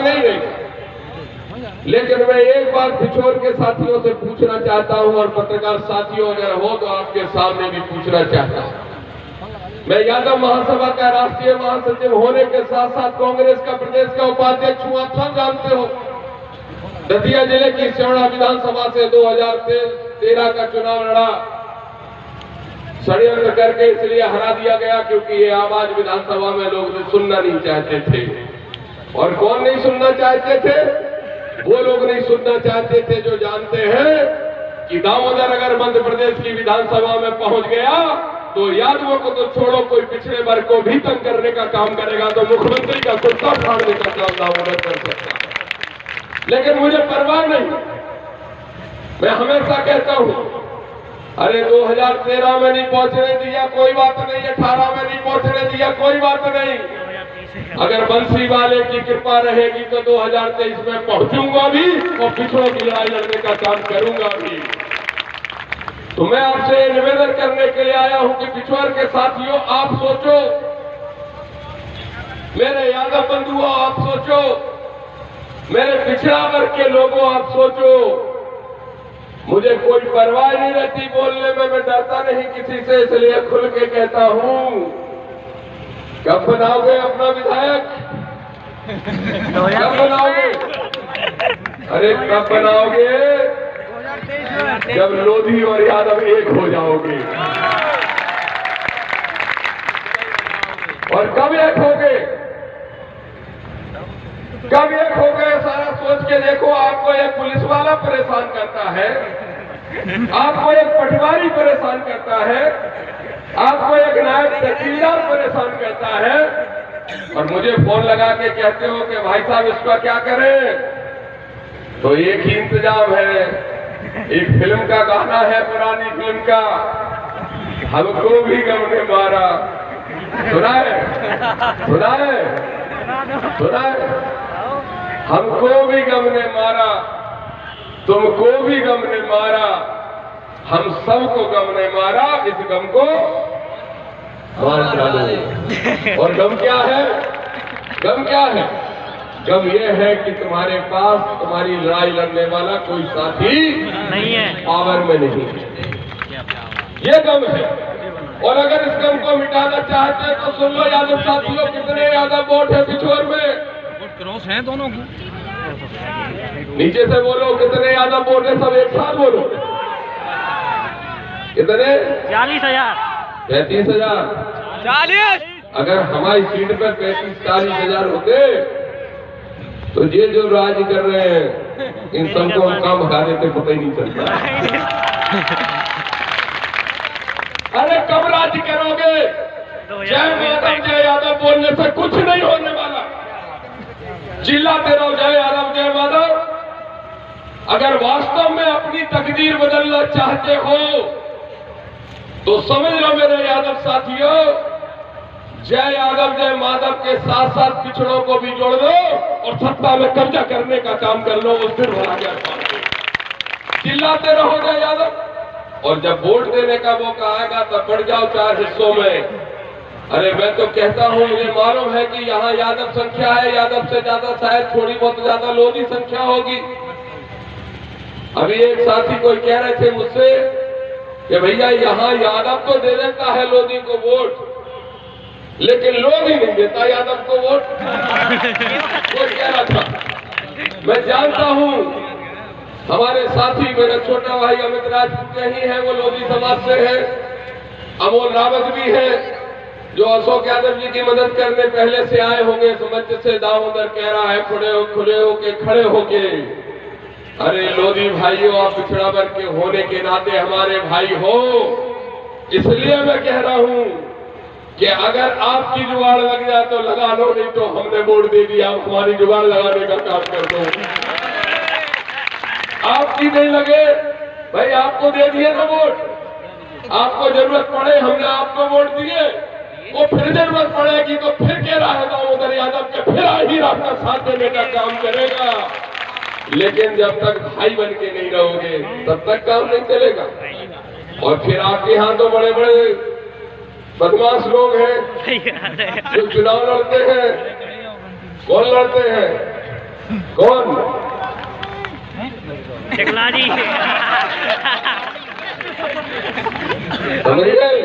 नहीं रहेगा। लेकिन मैं एक बार पिछोर के साथियों से पूछना चाहता हूं, और पत्रकार साथियों अगर हो तो आपके सामने भी पूछना चाहता हूं। मैं यादव महासभा का राष्ट्रीय महासचिव होने के साथ साथ कांग्रेस का प्रदेश का उपाध्यक्ष हूं, आप सब जानते हो। दतिया जिले की सिवड़ा विधानसभा से 2013 का चुनाव लड़ा, षड्यंत्र करके इसलिए हरा दिया गया क्योंकि ये आवाज विधानसभा में लोग सुनना नहीं चाहते थे। और कौन नहीं सुनना चाहते थे? वो लोग नहीं सुनना चाहते थे जो जानते हैं कि दामोदर अगर मध्य प्रदेश की विधानसभा में पहुंच गया तो यादवों को तो छोड़ो, कोई पिछड़े वर्ग को भी तंग करने का काम करेगा तो मुख्यमंत्री का कुर्ता फाड़ने का काम दामोदर कर सकता है। लेकिन मुझे परवाह नहीं। मैं हमेशा कहता हूं, अरे 2013 में नहीं पहुंचने दिया कोई बात नहीं, 18 में नहीं पहुंचने दिया कोई बात नहीं, अगर बंसी वाले की कृपा रहेगी तो 2023 में पहुंचूंगा भी और पिछड़ों की लड़ाई लड़ने का काम करूंगा भी। तो मैं आपसे निवेदन करने के लिए आया हूं कि पिछड़ के साथियों आप सोचो, मेरे यादव बंधुओं आप सोचो, मेरे पिछड़ा वर्ग के लोगों आप सोचो। मुझे कोई परवाह नहीं रहती बोलने में, मैं डरता नहीं किसी से, इसलिए खुल के कहता हूं। कब बनाओगे अपना विधायक? कब बनाओगे? अरे कब बनाओगे? जब लोधी और यादव एक हो जाओगे। और कब एक होगे? कब एक होगे? सारा सोच के देखो। आपको एक पुलिस वाला परेशान करता है, आपको एक पटवारी परेशान करता है, आपको एक नायब तहसीलदार परेशान करता है, और मुझे फोन लगा के कहते हो कि भाई साहब इसका क्या करें? तो एक ही इंतजाम है, एक फिल्म का गाना है, पुरानी फिल्म का, हमको भी गम ने मारा। सुना है? सुना है? सुना है? हमको भी गम ने मारा, तुमको भी गम ने मारा, हम सबको गम ने मारा, इस गम को मार डालो। और गम क्या है? गम क्या है? गम यह है कि तुम्हारे पास तुम्हारी लड़ाई लड़ने वाला कोई साथी नहीं है, पावर में नहीं है। ये गम है। और अगर इस गम को मिटाना चाहते हैं तो सुन लो यादव साथियों, कितने यादव वोट है पिछोर में? क्रॉस हैं दोनों की। नीचे से बोलो कितने यादव वोट है, सब एक साथ बोलो। कितने? 40,000। 35,000। 40। अगर हमारी सीट पर 35-40,000 होते तो ये जो राज कर रहे हैं इन सबको हम काम भगा देते, पता ही नहीं चलता। अरे कब राज करोगे? जय माधव जय यादव बोलने से कुछ नहीं होने वाला। चिल्लाते रहो जय यादव जय माधव। अगर वास्तव में अपनी तकदीर बदलना चाहते हो तो समझ लो मेरे यादव साथियों, जय यादव जय माधव के साथ साथ पिछड़ों को भी जोड़ दो और सत्ता में कब्जा करने का काम कर लो। उस दिन भरा गया। चिल्लाते रहो जय यादव, और जब वोट देने का मौका आएगा तब बढ़ जाओ 4 हिस्सों में। अरे मैं तो कहता हूं, मुझे मालूम है कि यहाँ यादव संख्या है, यादव से ज्यादा शायद थोड़ी बहुत ज्यादा लोधी संख्या होगी। अभी एक साथी कोई कह रहे थे मुझसे कि भैया यहाँ यादव तो दे देता है लोधी को वोट, लेकिन लोधी नहीं देता यादव को वोट। वो कह रहा था। मैं जानता हूं हमारे साथी, मेरा छोटा भाई अमित राजपूत ही है, वो लोधी समाज से है। अमोल रावत भी है जो अशोक यादव जी की मदद करने पहले से आए होंगे। समझ से दामोदर कह रहा है खड़े होके। अरे लोधी भाइयों, आप पिछड़ा वर्ग के होने के नाते हमारे भाई हो, इसलिए मैं कह रहा हूं कि अगर आपकी जुगाड़ लग जाए तो लगा लो, नहीं तो हमने वोट दे दिया, हमारी जुगाड़ लगाने का काम कर दो। आपकी नहीं लगे भाई, आपको दे दिए ना वोट, आपको जरूरत पड़े हमने आपको वोट दिए, वो फिर जरूरत पड़ेगी तो फिर कह रहा है दामोदर यादव के फिर आहिर आपका साथ देने का काम करेगा। लेकिन जब तक भाई बन के नहीं रहोगे तब तक काम नहीं चलेगा। और फिर आपके यहाँ तो बड़े बड़े बदमाश लोग हैं जो चुनाव लड़ते हैं। कौन लड़ते हैं? कौन? टेक्नोलॉजी। समझ गए?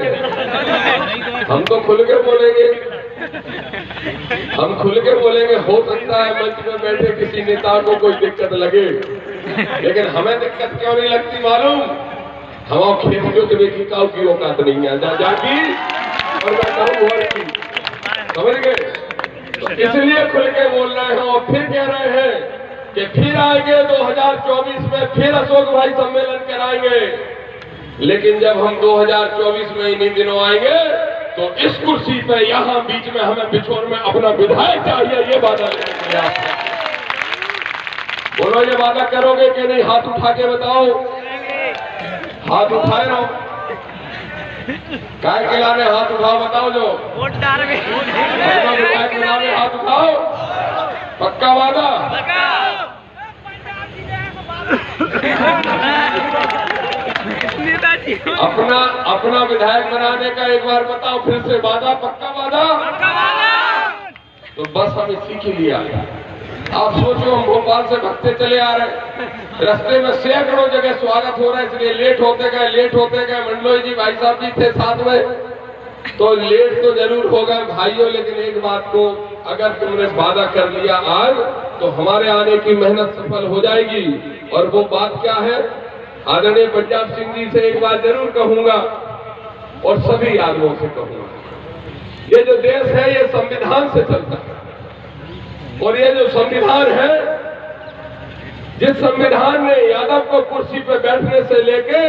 हम तो खुल के बोलेंगे, हम खुल के बोलेंगे। हो सकता है मंच में बैठे किसी नेता को कोई दिक्कत लगे, लेकिन हमें दिक्कत क्यों नहीं लगती मालूम? हम खेतियों के बेटी काऊ की औकात नहीं है जाकी और मैं कहूँ और की। समझ गए? तो इसलिए खुल के बोल रहे हैं और फिर कह रहे हैं कि फिर आएंगे 2024 में, फिर अशोक भाई सम्मेलन कराएंगे। लेकिन जब हम 2024 में इन्हीं दिनों आएंगे तो इस कुर्सी पे यहां बीच में हमें बिछोर में अपना विधायक चाहिए। ये वादा करेंगे आप। बोलो ये वादा करोगे कि नहीं? हाथ उठा के बताओ। हाथ उठाए रहो। काय खिलाने हाथ उठाओ, बताओ जो विधायक खिलाने हाथ उठाओ। पक्का वादा? अपना विधायक बनाने का एक बार बताओ फिर से। वादा? पक्का वादा? तो बस हम इसी के लिए आए। आप सोचो, हम भोपाल से भगते चले आ रहे, रास्ते में सैकड़ों जगह स्वागत हो रहा है, इसलिए लेट होते गए। मंडलोई जी भाई साहब जी थे साथ में, तो लेट तो जरूर होगा भाइयों, लेकिन एक बात को अगर तुमने वादा कर लिया आज, तो हमारे आने की मेहनत सफल हो जाएगी। और वो बात क्या है? आदरणीय पंजाब सिंह जी से एक बात जरूर कहूंगा और सभी आदमियों से कहूंगा, ये जो देश है ये संविधान से चलता है। और ये जो संविधान है, जिस संविधान ने यादव को कुर्सी पे बैठने से लेके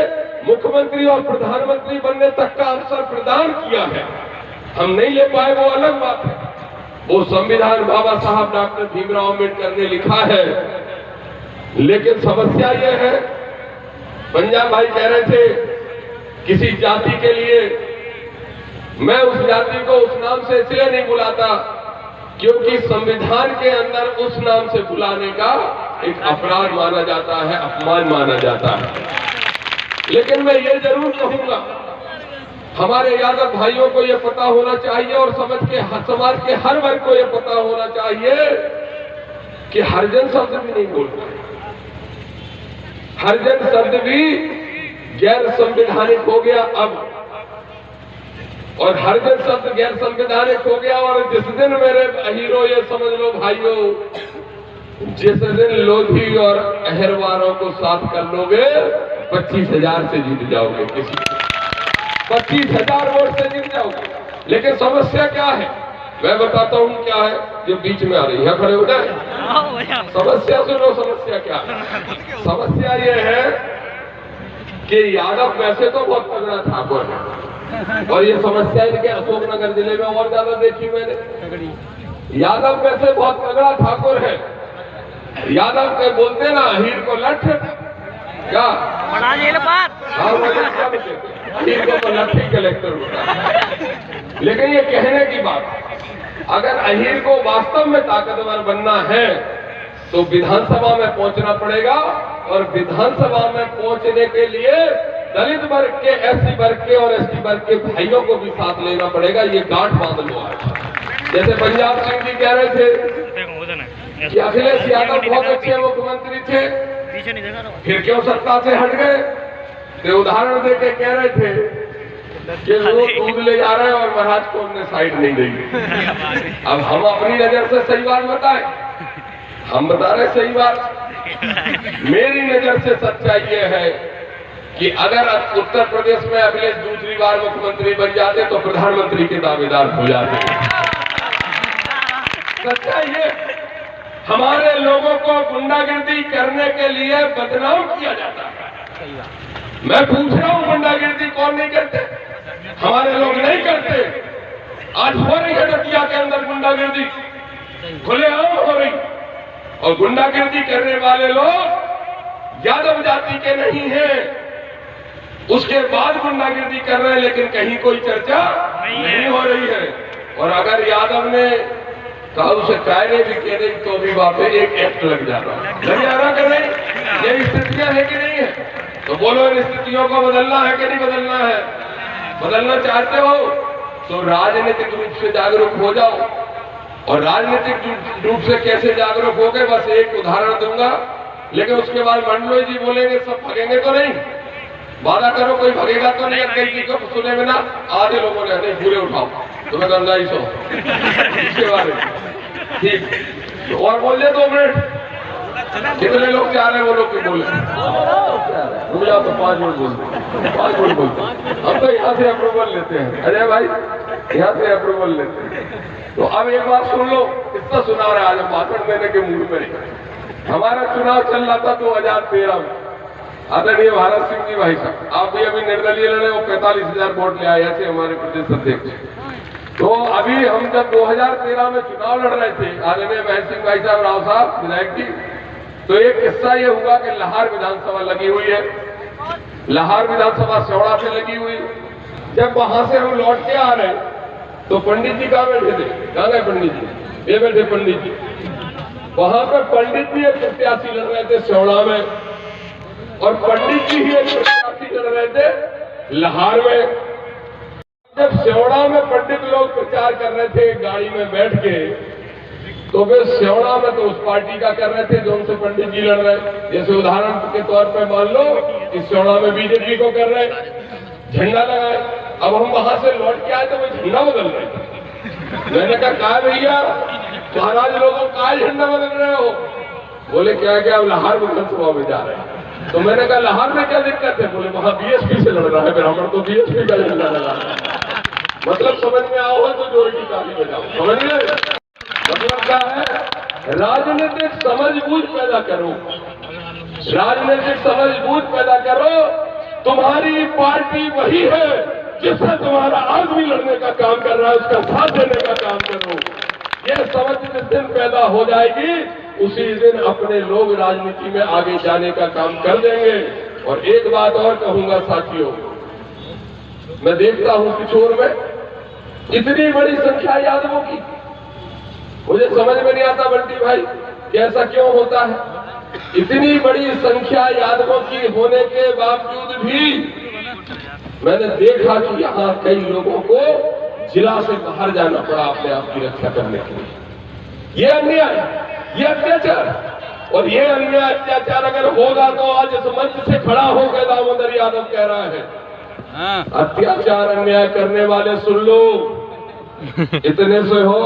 मुख्यमंत्री और प्रधानमंत्री बनने तक का अवसर प्रदान किया है, हम नहीं ले पाए वो अलग बात है। वो संविधान बाबा साहब डॉक्टर भीमराव अम्बेडकर ने लिखा है। लेकिन समस्या ये है, पंजाब भाई कह रहे थे किसी जाति के लिए, मैं उस जाति को उस नाम से इसलिए नहीं बुलाता क्योंकि संविधान के अंदर उस नाम से बुलाने का एक अपराध माना जाता है, अपमान माना जाता है। लेकिन मैं ये जरूर कहूंगा, हमारे यादव भाइयों को ये पता होना चाहिए और समाज के हर वर्ग को ये पता होना चाहिए कि हरिजन शब्द भी नहीं बोलता है। हरिजन शब्द भी गैर संवैधानिक हो गया अब, और हरिजन शब्द गैर संवैधानिक हो गया। और जिस दिन मेरे हीरो, ये समझ लो भाइयों, जिस दिन लोधी और अहरवारों को साथ कर लोगे 25,000 से जीत जाओगे, किसी 25,000 वोट से जीत जाओगे। लेकिन समस्या क्या है मैं बताता हूँ क्या है, जो बीच में आ रही है। खड़े हो जाए, समस्या सुनो। समस्या क्या है? समस्या ये है कि यादव वैसे तो बहुत तगड़ा ठाकुर है, और ये समस्या इनके अशोकनगर जिले में और ज्यादा देखी मैंने। यादव वैसे बहुत तगड़ा ठाकुर है। यादव के बोलते ना, हीर को लठ क्या बड़ा जेल बात, हीर को लठी कलेक्टर होता है। लेकिन ये कहने की बात, अगर अहीर को वास्तव में ताकतवर बनना है तो विधानसभा में पहुंचना पड़ेगा, और विधानसभा में पहुंचने के लिए दलित वर्ग के, एससी वर्ग के और एसटी वर्ग के भाइयों को भी साथ लेना पड़ेगा। ये गांठ बांध लो आज। जैसे पंजाब सिंह जी कह रहे थे कि अखिलेश यादव बहुत अच्छे मुख्यमंत्री थे, फिर क्यों सत्ता से हट गए? तो उदाहरण देके कह रहे थे कि लोग दूध ले जा रहे हैं और महाराज को उन्होंने साइड नहीं दी। अब हम अपनी नजर से सही बात बताएं, हम बता रहे सही बात। मेरी नजर से सच्चाई ये है कि अगर उत्तर प्रदेश में अखिलेश दूसरी बार मुख्यमंत्री बन जाते तो प्रधानमंत्री के दावेदार हो जाते। सच्चाई ये, हमारे लोगों को गुंडागिर्दी करने के लिए बदनाम किया जाता है। मैं पूछ रहा हूं, गुंडागिर्दी कौन नहीं करते? हमारे लोग नहीं करते। आज हो रही है दतिया के अंदर गुंडागिर्दी, खुलेआम हो रही, और गुंडागिर्दी करने वाले लोग यादव जाति के नहीं हैं। उसके बाद गुंडागिर्दी कर रहे हैं, लेकिन कहीं कोई चर्चा नहीं हो रही है। और अगर यादव ने कहा उसे कायरे भी कह रही तो भी वहां पे एक एक्ट लग जाता कर रही। ये स्थितियां है कि नहीं है? तो बोलो, इन स्थितियों को बदलना है कि नहीं बदलना है? बदलना चाहते हो तो राजनीतिक रूप से जागरूक हो जाओ। और राजनीतिक रूप से कैसे जागरूक हो गए, बस एक उदाहरण दूंगा, लेकिन उसके बाद मंडलोई जी बोलेंगे सब भागेंगे तो नहीं, वादा करो कोई भागेगा तो नहीं। कहीं को सुने में ना आधे लोगों ने नहीं पूरे उठाओ, तुम्हें गंदा ही सो इसके बारे में, ठीक। तो और बोल दे 2 मिनट, कितने लोग चाह रहे हैं वो लोग भी बोले, मुझे आप 5 मिनट बोलते, 5 मिनट बोलते, हम तो यहाँ से अप्रूवल लेते हैं। अजय भाई यहाँ से अप्रूवल लेते हैं। तो अब एक बात सुन लो, कितना सुना रहा है आज भाषण देने के मूड में नहीं। हमारा चुनाव चल रहा था 2013 में, आदरणीय भारत सिंह जी भाई साहब, आप भी अभी निर्दलीय लड़े, वो 45,000 वोट ले आए थे हमारे प्रदेश अध्यक्ष। तो अभी हम जब 2013 में चुनाव लड़ रहे थे, आदरणीय महेश सिंह भाई साहब, राव साहब विधायक जी, तो एक किस्सा ये हुआ कि लाहौर विधानसभा लगी हुई है, लाहौर विधानसभा सेवड़ा से लगी हुई। जब वहां से हम लौट के आ रहे तो पंडित जी कहाँ बैठे थे, कहाँ गए पंडित जी, ये बैठे पंडित जी। वहां पर पंडित जी एक प्रत्याशी लड़ रहे थे सेवड़ा में, और पंडित जी ही एक प्रत्याशी लड़ रहे थे लाहौर में। जब सेवड़ा में पंडित लोग प्रचार कर रहे थे गाड़ी में बैठ के, तो वे सेवड़ा में तो उस पार्टी का कर रहे थे जो उनसे पंडित जी लड़ रहे। जैसे उदाहरण के तौर पर मान लो कि सेवड़ा में बीजेपी को कर रहे, झंडा लगाए। अब हम वहां से लौट के आए तो वो झंडा बदल रहे थे। मैंने कहा भैया महाराज लोगों का झंडा बदल रहे हो? बोले क्या क्या, लाहौर विधानसभा में जा रहे हैं। तो मैंने कहा लाहौर में क्या दिक्कत है? बोले वहां बीएसपी से लड़ रहा है, ब्राह्मण तो बीएसपी का झंडा लगा। मतलब समझ में आओ तो जोर की ताली बजाओ, समझ गए? मतलब क्या है, राजनीतिक समझबूझ पैदा करो, राजनीतिक समझबूझ पैदा करो। तुम्हारी पार्टी वही है जिससे तुम्हारा आदमी लड़ने का काम कर रहा है, उसका साथ देने का काम करो। यह समझ जिस दिन पैदा हो जाएगी उसी दिन अपने लोग राजनीति में आगे जाने का काम कर देंगे। और एक बात और कहूंगा साथियों, मैं देखता हूं किशोर में इतनी बड़ी संख्या यादवों की, मुझे समझ में नहीं आता बंटी भाई कि ऐसा क्यों होता है। इतनी बड़ी संख्या यादवों की होने के बावजूद भी मैंने देखा कि यहाँ कई लोगों को जिला से बाहर जाना पड़ा अपने आप की रक्षा करने के लिए। ये अन्याय, ये अत्याचार, और ये अन्याय अत्याचार अगर होगा तो आज इस मंच से खड़ा होकर दामोदर यादव कह रहा है, अत्याचार अन्याय करने वाले सुन लो, इतने से हो,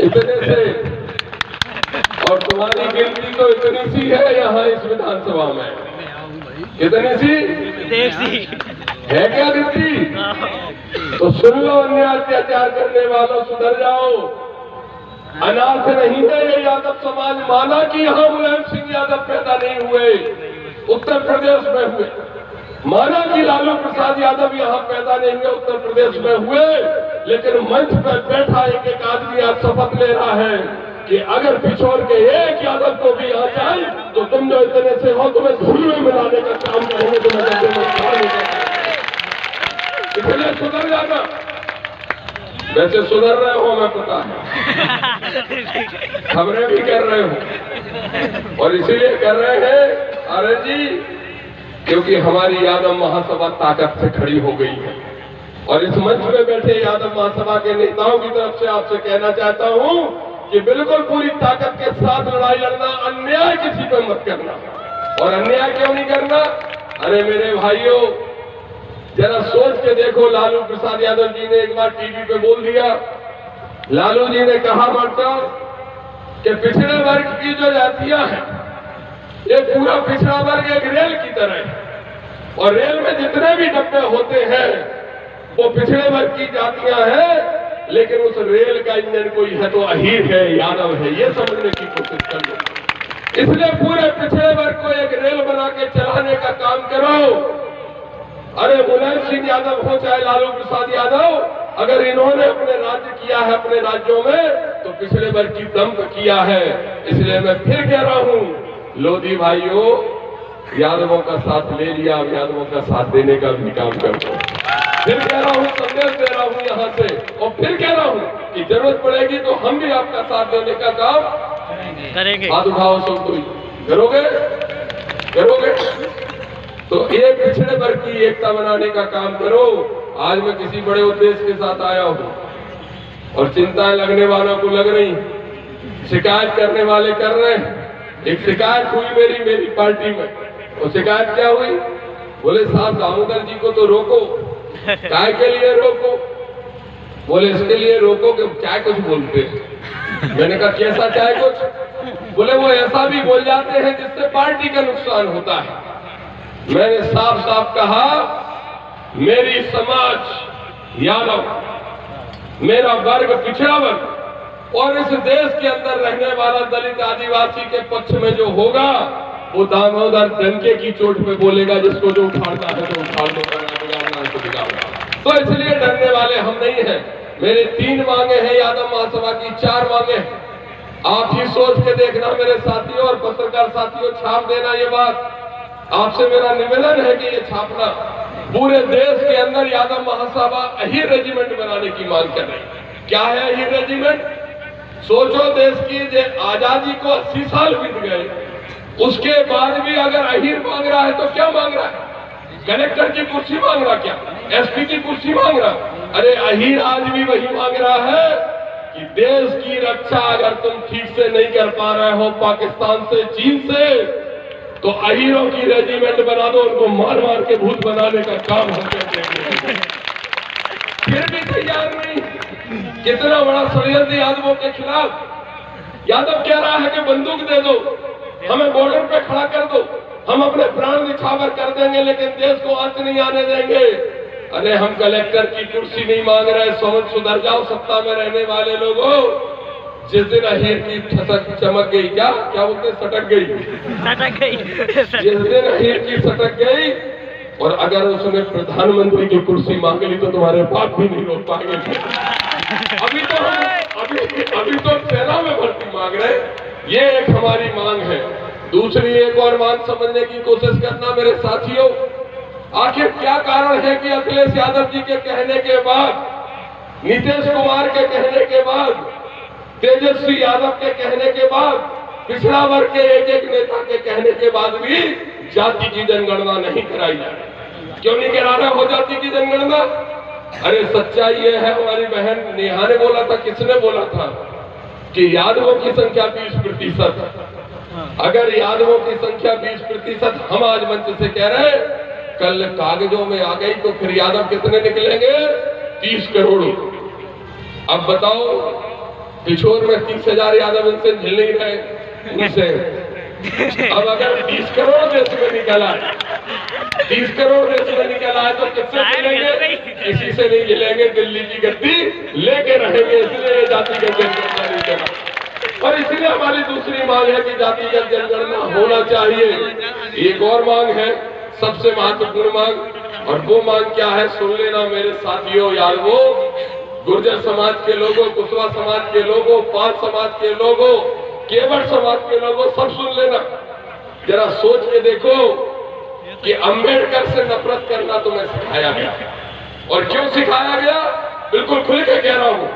इतने से, और तुम्हारी गिनती तो इतनी सी है यहाँ इस विधानसभा में, इतनी सी है क्या गिनती? तो सुन लो, अन्याय अत्याचार करने वालों सुधर जाओ। अनाथ नहीं है ये यादव समाज, माना कि यहाँ मुलायम सिंह यादव पैदा नहीं हुए, उत्तर प्रदेश में हुए। माना कि लालू प्रसाद यादव यहाँ पैदा नहीं हुए, उत्तर प्रदेश में हुए। लेकिन मंच पर बैठा एक एक आदमी आज शपथ ले रहा है कि अगर पिछोड़ के एक यादव को भी आ जाए तो तुम जो इतने से हो तुम्हें धूल में मिलाने का काम करेंगे, इसलिए सुधर जाना। वैसे सुधर रहे हो, मैं पता है, खबरें भी कर रहे हो, और इसीलिए कर रहे हैं अरे जी क्योंकि हमारी यादव महासभा ताकत से खड़ी हो गई है। और इस मंच में बैठे यादव महासभा के नेताओं की तरफ से आपसे कहना चाहता हूं कि बिल्कुल पूरी ताकत के साथ लड़ाई लड़ना, अन्याय किसी पर मत करना। और अन्याय क्यों नहीं करना? अरे मेरे भाइयों, जरा सोच के देखो, लालू प्रसाद यादव जी ने एक बार टीवी पे बोल दिया, लालू जी ने कहा मतलब कि पिछड़े वर्ग की जो जातियां हैं, ये पूरा पिछड़ा वर्ग एक रेल की तरह है, और रेल में जितने भी डब्बे होते हैं वो पिछड़े वर्ग की जातियां हैं, लेकिन उस रेल का इंजन कोई है तो अहीर है, यादव है, ये समझने की कोशिश कर लो। इसलिए पूरे पिछड़े वर्ग को एक रेल बना के चलाने का काम करो। अरे मुलायम सिंह यादव हो चाहे लालू प्रसाद यादव, अगर इन्होंने अपने राज्य किया है, अपने राज्यों में, तो पिछड़े वर्ग की दम पर किया है। इसलिए मैं फिर कह रहा हूं, लोधी भाइयों, यादवों का साथ ले लिया, अब यादवों का साथ देने का भी काम करो। फिर कह रहा हूं, संदेश दे रहा हूं यहां से, और फिर कह रहा हूं कि जरूरत पड़ेगी तो हम भी आपका साथ देने का काम करेंगे। हाथ उठाओ सब कोई, करोगे? करोगे? तो एक पिछड़े वर्ग की एकता बनाने का काम करो। आज मैं किसी बड़े उद्देश्य के साथ आया हूं, और चिंताएं लगने वालों को लग रही, शिकायत करने वाले कर रहे हैं। एक शिकायत हुई मेरी पार्टी में, और शिकायत क्या हुई? बोले साहब दामोदर जी को तो रोको। काय के लिए रोको? बोले इसके लिए रोको कि क्या कुछ बोलते हैं। मैंने कहा कैसा चाहे कुछ? बोले वो ऐसा भी बोल जाते हैं जिससे पार्टी का नुकसान होता है। मैंने साफ साफ कहा, मेरी समाज यादव, मेरा वर्ग पिछड़ा वर्ग और इस देश के अंदर रहने वाला दलित आदिवासी के पक्ष में जो होगा वो दामोदर डंके की चोट पे बोलेगा, जिसको जो उखाड़ना है तो उखाड़ दो, बिगाड़ना है तो बिगाड़ना। तो इसलिए डरने वाले हम नहीं हैं। मेरे 3 मांगे हैं यादव महासभा की, 4 मांगे। आप ही सोच के देखना मेरे साथियों और पत्रकार साथियों, छाप देना ये बात। आपसे मेरा निवेदन है कि ये छापना। पूरे देश के अंदर यादव महासभा अहीर रेजिमेंट बनाने की मांग कर रही है। क्या है अहीर रेजिमेंट? सोचो, देश की आजादी को 80 साल बीत गए, उसके बाद भी अगर अहीर मांग रहा है तो क्या मांग रहा है? कलेक्टर की कुर्सी मांग रहा, क्या एसपी की कुर्सी मांग रहा? अरे अहीर आज भी वही मांग रहा है कि देश की रक्षा अगर तुम ठीक से नहीं कर पा रहे हो पाकिस्तान से, चीन से, तो अहीरों की रेजिमेंट बना दो, उनको मार मार के भूत बनाने का काम हम करते हैं। फिर भी तैयार नहीं। कितना बड़ा षड्यंत्र यादवों के खिलाफ। यादव कह रहा है कि बंदूक दे दो, हमें बॉर्डर पे खड़ा कर दो, हम अपने प्राण निछावर कर देंगे लेकिन देश को आंच नहीं आने देंगे। अरे हम कलेक्टर की कुर्सी नहीं मांग रहे, समझ सुधर जाओ सत्ता में रहने वाले लोगों। जिस दिन अहीर की ठसक चमक गई, क्या बोलते, सटक गई। जिस दिन अहीर की सटक गई और अगर उसने प्रधानमंत्री की कुर्सी मांग ली तो तुम्हारे बाप भी नहीं रोक पाएंगे। अभी तो सेना में भर्ती मांग रहे, ये एक हमारी मांग है। दूसरी एक और मांग समझने की कोशिश करना मेरे साथियों। आखिर क्या कारण है कि अखिलेश यादव जी के कहने के बाद, नीतीश कुमार के कहने के बाद, तेजस्वी यादव के कहने के बाद, पिछड़ा वर्ग के एक नेता के कहने के बाद भी जाति की जनगणना नहीं कराई जा रही? क्यों नहीं करा रहे हो जाति की जनगणना? अरे सच्चाई ये है, हमारी बहन नेहा ने बोला था, किसने बोला था कि यादवों की संख्या 20%। अगर यादवों की संख्या 20%, हम आज मंच से कह रहे हैं, कल कागजों में आ गई तो फिर यादव कितने निकलेंगे? 30 करोड़। अब बताओ, पिछोर में 30,000 यादव इनसे झेल नहीं रहे उनसे। अब अगर 30 करोड़ देश में निकला है, 30 करोड़ देश में निकला है तो किससे झेलेंगे? किसी से नहीं झेलेंगे, दिल्ली की गद्दी लेके रहेंगे। इसलिए जातिगत जनगणना नहीं करा। और इसलिए हमारी दूसरी मांग है कि जातिगत जनगणना होना चाहिए। एक और मांग है, सबसे महत्वपूर्ण मांग, और वो मांग क्या है सुन लेना मेरे साथियों यादवों, गुर्जर समाज के लोगों, कुशवा समाज के लोगों, पाल समाज के लोगों, केवट समाज के लोगों, सब सुन लेना। जरा सोच के देखो कि अंबेडकर से नफरत करना तुम्हें सिखाया गया, और क्यों सिखाया गया? बिल्कुल खुल के कह रहा हूं,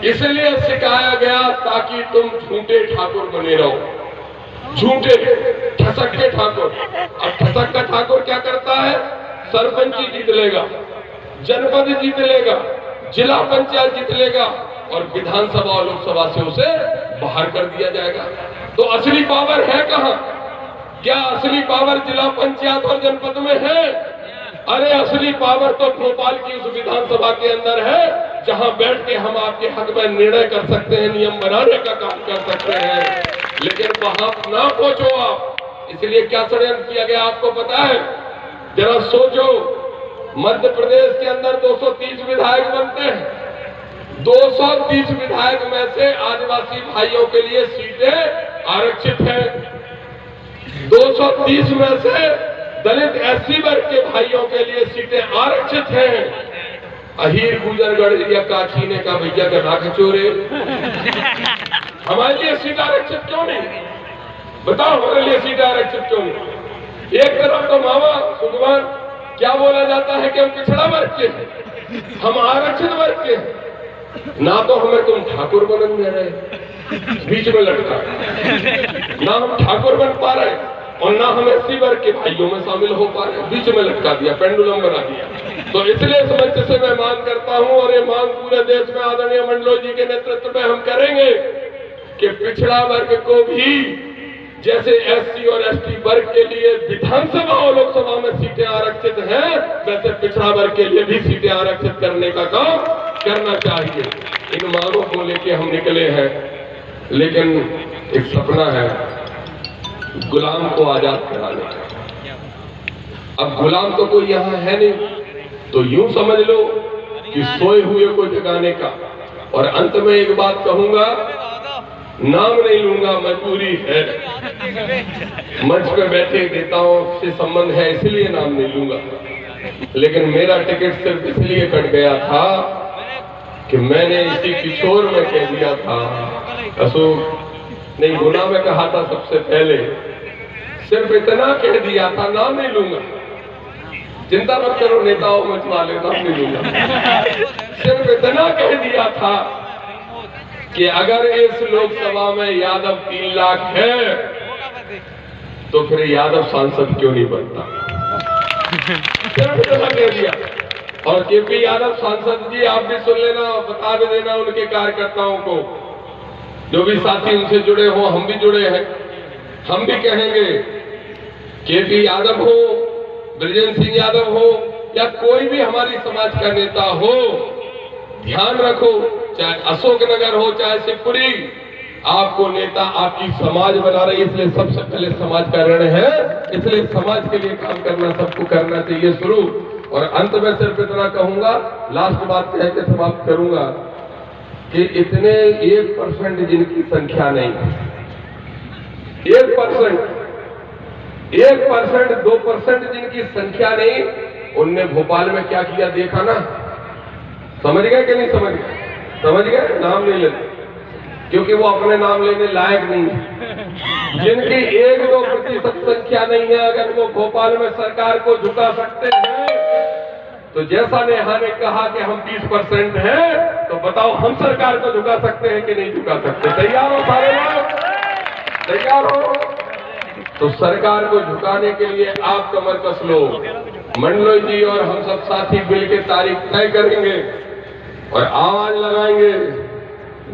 इसलिए सिखाया गया ताकि तुम झूठे ठाकुर बने रहो, झूठे ठसक के ठाकुर। अब ठसक का ठाकुर क्या करता है? सरपंची जीत लेगा, जनपद जीत लेगा, जिला पंचायत जीत लेगा और विधानसभा और लोकसभा से उसे बाहर कर दिया जाएगा। तो असली पावर है कहां? क्या असली पावर जिला पंचायत और जनपद में है? अरे असली पावर तो भोपाल की उस विधानसभा के अंदर है, जहां बैठ के हम आपके हक में निर्णय कर सकते हैं, नियम बनाने का काम कर सकते हैं। लेकिन वहां ना पहुंचो आप। इसलिए क्या षड्यंत्र किया गया आपको पता है? जरा सोचो, मध्य प्रदेश के अंदर 230 विधायक बनते हैं। 230 विधायक में से आदिवासी भाइयों के लिए सीटें आरक्षित हैं। 230 में से दलित एससी वर्ग के भाइयों के लिए सीटें आरक्षित हैं। अहीर गुजरगढ़ या काछीने का भैया का नाकचोरे हमारे लिए सीट आरक्षित क्यों नहीं? बताओ, हमारे लिए सीट आरक्षित क्यों नहीं? एक तरफ तो मामा सुगवान क्या बोला जाता है कि हम पिछड़ा वर्ग के हैं, हम आरक्षित वर्ग के हैं। ना तो हमें तुम ठाकुर बनन दे रहे, बीच में लटका, ना हम ठाकुर बन पा रहे और ना हम एससी वर्ग के भाइयों में शामिल हो पा रहे, बीच में लटका दिया, पेंडुलम बना दिया। तो इसलिए इस मंच से मैं मांग करता हूं, और ये मांग पूरे देश में आदरणीय मंडलोई जी के नेतृत्व में हम करेंगे कि पिछड़ा वर्ग को भी जैसे एससी और एसटी वर्ग के लिए विधानसभा और लोकसभा में सीटें आरक्षित हैं, वैसे पिछड़ा वर्ग के लिए भी सीटें आरक्षित करने का काम करना चाहिए। इन मांगों को लेके हम निकले हैं, लेकिन एक सपना है गुलाम को आजाद कराने का। अब गुलाम तो कोई यहाँ है नहीं, तो यूं समझ लो कि सोए हुए को जगाने का। और अंत में एक बात कहूंगा, नाम नहीं लूंगा, मजबूरी है, मंच पे बैठे नेताओं से संबंध है इसलिए नाम नहीं लूंगा, लेकिन मेरा टिकट सिर्फ इसलिए कट गया था कि मैंने इसी किशोर में कह दिया था, अशोक नहीं गुना में कहा था सबसे पहले, सिर्फ इतना कह दिया था, नाम नहीं लूंगा। चिंता मत करो नेताओं मंच वाले, नाम नहीं लूंगा। सिर्फ इतना कह दिया था कि अगर इस लोकसभा में यादव 3 लाख है तो फिर यादव सांसद क्यों नहीं बनता, सिर्फ इतना कह दिया। और केपी यादव सांसद जी आप भी सुन लेना, बता भी देना उनके कार्यकर्ताओं को, जो भी साथी उनसे जुड़े हो, हम भी जुड़े हैं, हम भी कहेंगे केपी यादव हो, ब्रजेंद्र सिंह यादव हो या कोई भी हमारी समाज का नेता हो, ध्यान रखो, चाहे अशोकनगर हो चाहे शिवपुरी, आपको नेता आपकी समाज बना रही है, इसलिए सबसे पहले समाज का ऋण है, इसलिए समाज के लिए काम करना सबको करना चाहिए शुरू। और अंत में सिर्फ इतना कहूंगा, लास्ट बात कह के समाप्त करूंगा कि इतने 1% जिनकी संख्या नहीं, 1%, 2% जिनकी संख्या नहीं, उनने भोपाल में क्या किया देखा ना, समझ गए कि नहीं समझ गए? समझ गए? नाम नहीं लेते क्योंकि वो अपने नाम लेने लायक नहीं है। जिनकी 1-2% संख्या नहीं है, अगर वो भोपाल में सरकार को झुका सकते हैं, तो जैसा नेहा ने कहा कि हम 20% हैं, तो बताओ हम सरकार को झुका सकते हैं कि नहीं झुका सकते? तैयार हो सारे लोग? तैयार हो? तो सरकार को झुकाने के लिए आप कमर कस लो। मंडलोई जी और हम सब साथी मिल के तारीख तय करेंगे और आवाज लगाएंगे।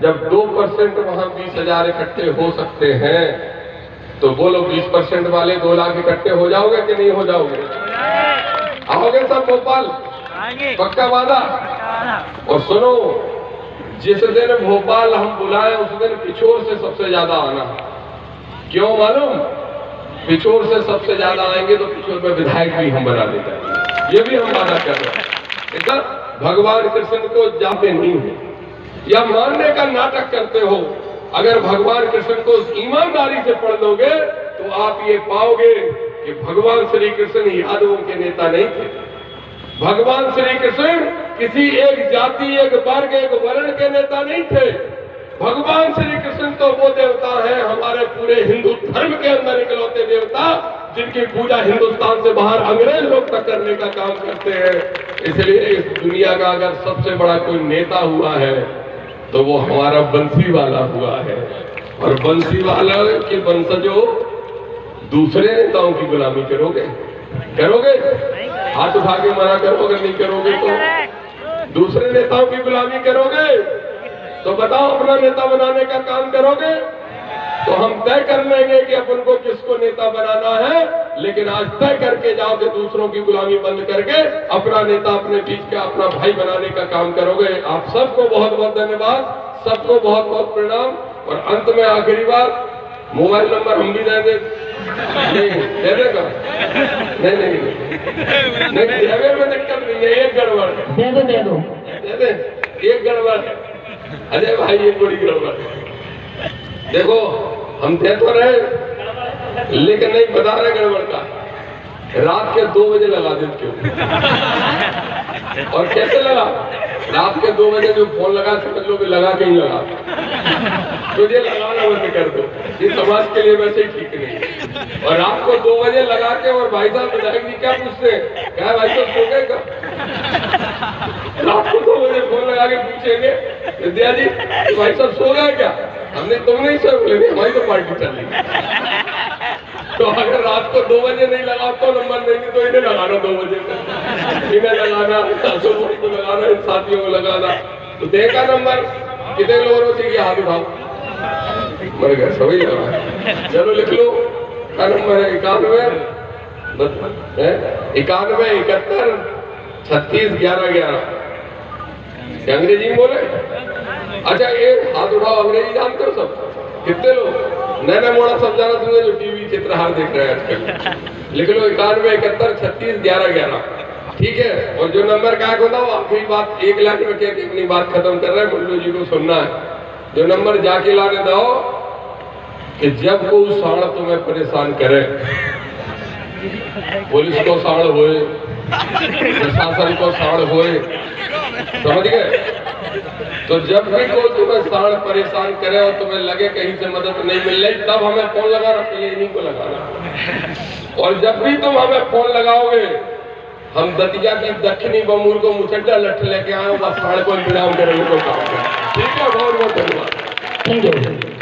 जब 2% वहां 20,000 इकट्ठे हो सकते हैं, तो बोलो 20% वाले 2 लाख इकट्ठे हो जाओगे कि नहीं हो जाओगे? आओगे सब भोपाल? पक्का वादा? और सुनो, जिस दिन भोपाल हम बुलाएं उस दिन पिछोर से सबसे ज्यादा आना। क्यों मालूम? पिछोर से सबसे ज्यादा आएंगे तो पिछोर में विधायक भी हम बना देते, ये भी हम वादा कर रहे हैं। इधर भगवान कृष्ण को जाते नहीं हो या मानने का नाटक करते हो। अगर भगवान कृष्ण को ईमानदारी से पढ़ लोगे तो आप ये पाओगे कि भगवान श्री कृष्ण यादवों के नेता नहीं थे। भगवान श्री कृष्ण किसी एक जाति, एक वर्ग, एक वर्ण के नेता नहीं थे। भगवान श्री कृष्ण तो वो देवता है हमारे पूरे हिंदू धर्म के अंदर इकलौते देवता, जिनकी पूजा हिंदुस्तान से बाहर अंग्रेज लोग तक करने का काम करते हैं। इसलिए इस दुनिया का अगर सबसे बड़ा कोई नेता हुआ है तो वो हमारा बंसीवाला हुआ है। और बंसीवाला के वंशजों दूसरे नेताओं की गुलामी करोगे? करोगे? हाथ उठा के मना करो, अगर नहीं करोगे तो दूसरे नेताओं की गुलामी करोगे? तो बताओ अपना नेता बनाने का काम करोगे? तो हम तय कर लेंगे कि अपन को किसको नेता बनाना है, लेकिन आज तय करके जाओ कि दूसरों की गुलामी बंद करके अपना नेता अपने बीच का अपना भाई बनाने का काम करोगे। आप सबको बहुत बहुत धन्यवाद, सबको बहुत बहुत प्रणाम। और अंत में आखिरी बात, मोबाइल नंबर हम भी दे दे, दे देगा? नहीं, देवे में दिक्कत नहीं है, एक गड़बड़ दे दे, एक गड़बड़ है। अरे भाई ये बड़ी गड़बड़ है। देखो हम दे तो रहे लेकिन नहीं बता रहे गड़बड़ का। रात के 2 बजे लगा देते हो। और कैसे लगा? रात के 2 बजे जो फोन लगा समझ लो कि लगा के ही लगा, तुझे लगाना बंद कर दो, ये समाज के लिए वैसे ही ठीक नहीं। और रात को 2 बजे लगा के, और भाई साहब विधायक जी क्या पूछते हैं, क्या भाई साहब सो गए? रात को 2 बजे फोन लगा के पूछेंगे विद्या जी भाई साहब सो गए क्या? हमने तुम नहीं सर बोले, हमारी तो पार्टी चल रही है। तो अगर रात को 2 बजे नहीं लगा तो नंबर नहीं तो इन्हें लगाना 2 बजे तक, इन्हें लगाना, अशोक को लगाना, इन साथियों को लगाना। तो देखा नंबर कितने लोगों चाहिए, हाथ उठाओ, मर गया सभी लगा। चलो लिख लो, क्या नंबर है? 91 71 36 11 11। अंग्रेजी में बोले? अच्छा ये हाथ उठाओ, अंग्रेजी जानते हो सब? कितने लोग? नैना मोड़ा सब जाना तुम्हें जो टीवी चित्रहार देख रहे हैं आजकल। लिख लो 91 71 36 11 11। ठीक है। और जो नंबर का होता है आखिरी बात 1 लाइन में कह के अपनी बात खत्म कर रहे हैं, मुल्लू जी को सुनना है। जो नंबर जाके लाने दो कि जब कोई साड़ तुम्हें परेशान करे, पुलिस को साड़ होए, प्रशासन को साड़ होए, समझ गए? तो जब भी कोई तुम्हें साड़ परेशान करे और तुम्हें लगे कहीं से मदद नहीं मिल रही, तब हमें फोन लगाना, पहले इन्हीं को लगाना। और जब भी तुम हमें फोन लगाओगे, हम दतिया की दक्षिणी बमूर को मुचड्डा लठ लेके आए, बस साड़ को इंतजाम करेंगे तो काम। ठीक है, बहुत बहुत धन्यवाद।